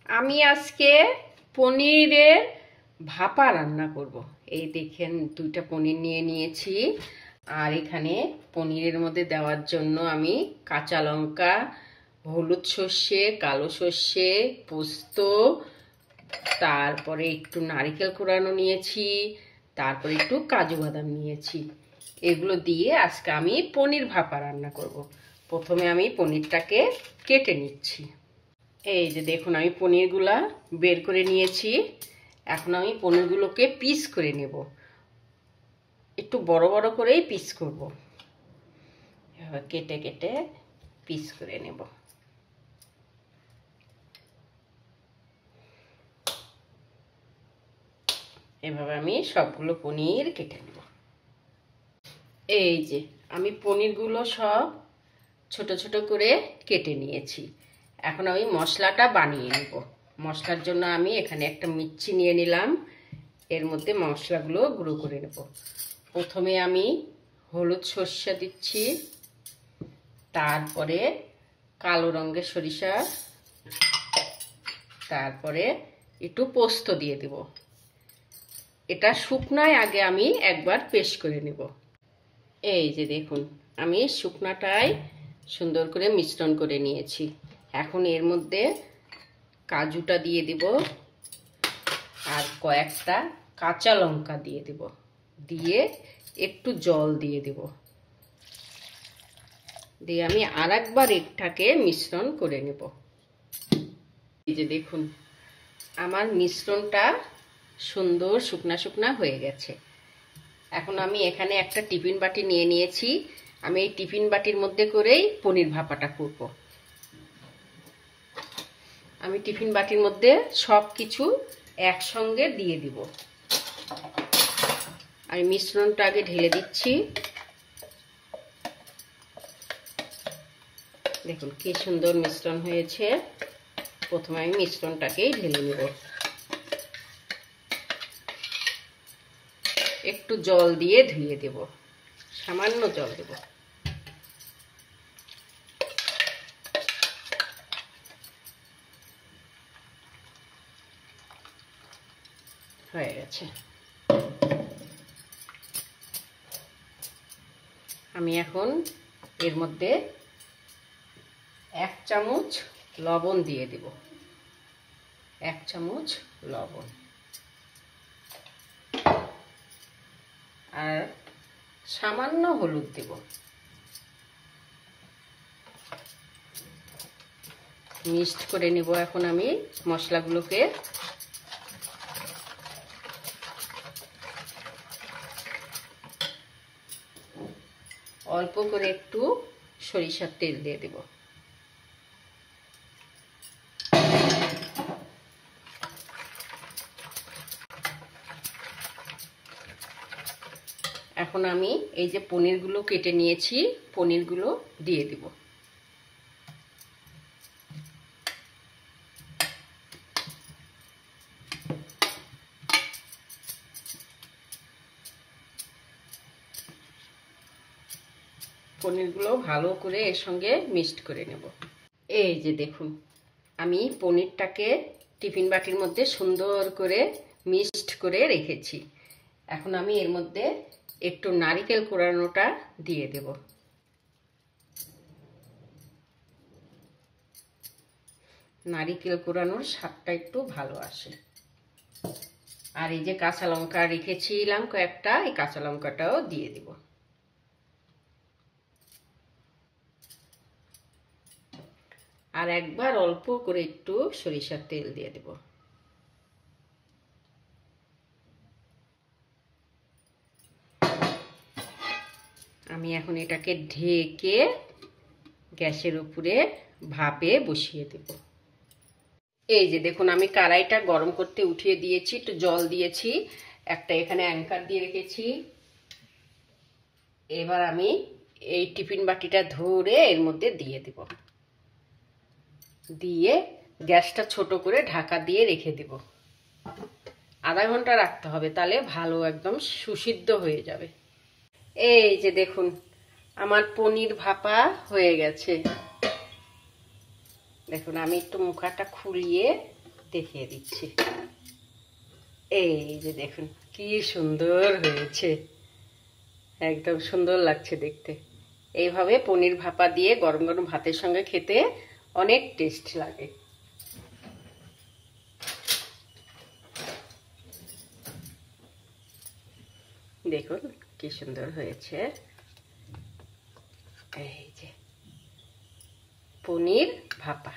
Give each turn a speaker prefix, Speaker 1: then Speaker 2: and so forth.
Speaker 1: আমি আজকে পনিরের ভাপা রান্না করব। এই দেখেন দুইটা পনির নিয়ে নিয়েছি। আর এখানে পনিরের মধ্যে দেওয়ার জন্য আমি কাঁচা লঙ্কা, হলুদ সর্ষে, কালো সর্ষে, পোস্ত, তারপরে একটু নারকেল কোড়ানো নিয়েছি, তারপরে একটু কাজু বাদাম নিয়েছি। এগুলো দিয়ে আজকে আমি পনির ভাপা রান্না করব। প্রথমে আমি পনিরটাকে কেটে নিচ্ছি। এই যে দেখুন আমি পনিরগুলা বের করে নিয়েছি। এখন আমি পনিরগুলোকে পিস করে নেব। একটু বড় বড় করেই পিস করব। এভাবে কেটে কেটে পিস করে নেব। এভাবে আমি সবগুলো পনির কেটে নেব। এই যে আমি পনিরগুলো সব ছোট ছোট করে কেটে নিয়েছি। এখন আমি মশলাটা বানিয়ে নেব। মশলার জন্য আমি এখানে একটা মিক্সি নিয়ে নিলাম। এর মধ্যে মশলাগুলো গুঁড়ো করে নেব। প্রথমে আমি হলুদ সর্ষে দিচ্ছি, তারপরে কালো রঙের সরিষা, তারপরে একটু পোস্ত দিয়ে দেব। এটা শুকনায় আগে আমি একবার পেস্ট করে নেব। এই যে দেখুন আমি শুকনাটাই সুন্দর করে মিশ্রণ করে নিয়েছি। এখন এর মধ্যে কাজুটা দিয়ে দিব আর কয়েকটা কাঁচা লঙ্কা দিয়ে দিব, দিয়ে একটু জল দিয়ে দিব, দিয়ে আমি আরেকবার এটাকে মিশ্রণ করে নেব। এই যে দেখুন আমার মিশ্রণটা সুন্দর শুকনা শুকনা হয়ে গেছে। এখন আমি এখানে একটা টিফিন বাটি নিয়ে নিয়েছি। আমি এই টিফিন বাটির মধ্যে করেই পনির ভাপাটা করব। আমি টিফিন বাটির মধ্যে সব কিছু একসঙ্গে দিয়ে দিব। আমি মিশ্রণটা আগে ঢেলে দিচ্ছি। দেখুন কি সুন্দর মিশ্রণ হয়েছে। প্রথমে আমি মিশ্রণটাকেই ঢেলে নেব। একটু জল দিয়ে ধুয়ে দেব, সামান্য জল দেব। হয়ে গেছে। আমি এখন এর মধ্যে 1 চামচ লবণ দিয়ে দেব। 1 চামচ লবণ আর সামান্য হলুদ দেব। মিক্সড করে নেব এখন আমি মশলাগুলোকে। অল্প করে একটু সরিষার তেল দিয়ে দেব। এখন আমি এই যে পনিরগুলো কেটে নিয়েছি, পনিরগুলো দিয়ে দেব। পনিরগুলো ভালো করে এর সঙ্গে মিক্সড করে নেব। এই যে দেখুন আমি পনিরটাকে টিফিন বাটির মধ্যে সুন্দর করে মিক্সড করে রেখেছি। এখন আমি এর মধ্যে একটু নারকেল কোড়ানোটা দিয়ে দেব। নারকেল কোড়ানোর স্বাদটা একটু ভালো আসে। আর এই যে কাঁচা লঙ্কা রেখেছিলাম কয়েকটা, এই কাঁচা লঙ্কাটাও দিয়ে দেব। আর একবার অল্প করে একটু সরিষার তেল দিয়ে দেব। আমি এখন এটাকে ঢেকে গ্যাসের উপরে ভাপে বসিয়ে দেব। এই যে দেখুন আমি কড়াইটা গরম করতে উঠিয়ে দিয়েছি, একটু জল দিয়েছি, একটা এখানে অ্যাঙ্কার দিয়ে রেখেছি। এবার আমি এই টিফিন বাটিটা ধরে এর মধ্যে দিয়ে দেব, দিয়ে গ্যাসটা ছোট করে ঢাকা দিয়ে রেখে দেব। আধা ঘন্টা রাখতে হবে, তাহলে ভালো একদম সুসিদ্ধ হয়ে যাবে। এই যে দেখুন আমার পনির ভাপা হয়ে গেছে। দেখুন আমি একটু মুখাটা খুলিয়ে দেখিয়ে দিচ্ছি। এই যে দেখুন কি সুন্দর হয়েছে, একদম সুন্দর লাগছে দেখতে। এইভাবে পনির ভাপা দিয়ে গরম গরম ভাতের সঙ্গে খেতে অনেক টেস্ট লাগে। দেখুন কি সুন্দর হয়েছে। এই যে পনির ভাপা।